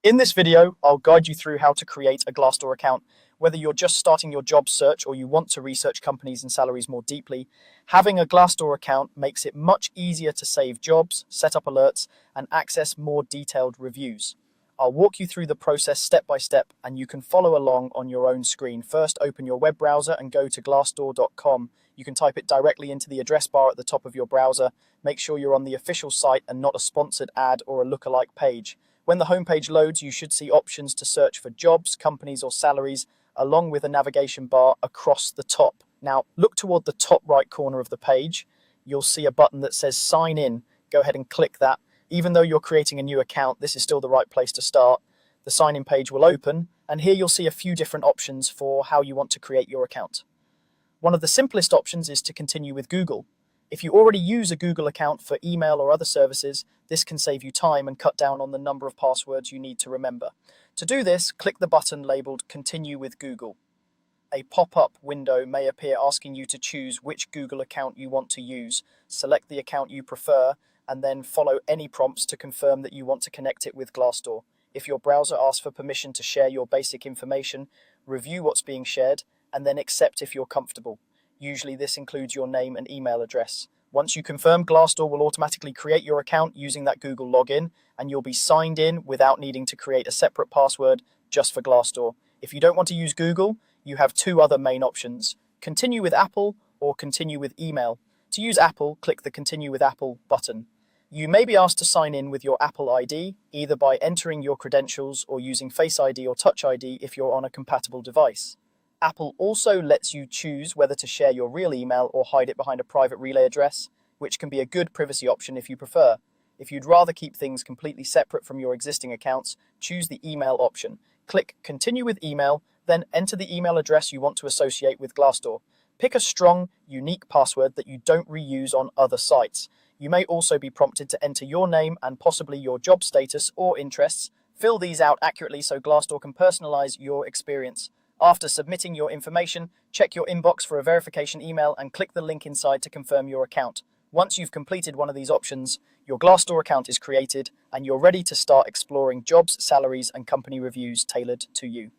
In this video, I'll guide you through how to create a Glassdoor account. Whether you're just starting your job search or you want to research companies and salaries more deeply, having a Glassdoor account makes it much easier to save jobs, set up alerts, and access more detailed reviews. I'll walk you through the process step by step, and you can follow along on your own screen. First, open your web browser and go to glassdoor.com. You can type it directly into the address bar at the top of your browser. Make sure you're on the official site and not a sponsored ad or a lookalike page. When the homepage loads, you should see options to search for jobs, companies, or salaries, along with a navigation bar across the top. Now, look toward the top right corner of the page. You'll see a button that says Sign In. Go ahead and click that. Even though you're creating a new account, this is still the right place to start. The sign-in page will open, and here you'll see a few different options for how you want to create your account. One of the simplest options is to continue with Google. If you already use a Google account for email or other services, this can save you time and cut down on the number of passwords you need to remember. To do this, click the button labeled Continue with Google. A pop-up window may appear asking you to choose which Google account you want to use. Select the account you prefer, and then follow any prompts to confirm that you want to connect it with Glassdoor. If your browser asks for permission to share your basic information, review what's being shared, and then accept if you're comfortable. Usually this includes your name and email address. Once you confirm, Glassdoor will automatically create your account using that Google login, and you'll be signed in without needing to create a separate password just for Glassdoor. If you don't want to use Google, you have two other main options: continue with Apple or continue with email. To use Apple, click the Continue with Apple button. You may be asked to sign in with your Apple ID, either by entering your credentials or using Face ID or Touch ID if you're on a compatible device. Apple also lets you choose whether to share your real email or hide it behind a private relay address, which can be a good privacy option if you prefer. If you'd rather keep things completely separate from your existing accounts, choose the email option. Click Continue with Email, then enter the email address you want to associate with Glassdoor. Pick a strong, unique password that you don't reuse on other sites. You may also be prompted to enter your name and possibly your job status or interests. Fill these out accurately so Glassdoor can personalize your experience. After submitting your information, check your inbox for a verification email and click the link inside to confirm your account. Once you've completed one of these options, your Glassdoor account is created and you're ready to start exploring jobs, salaries, and company reviews tailored to you.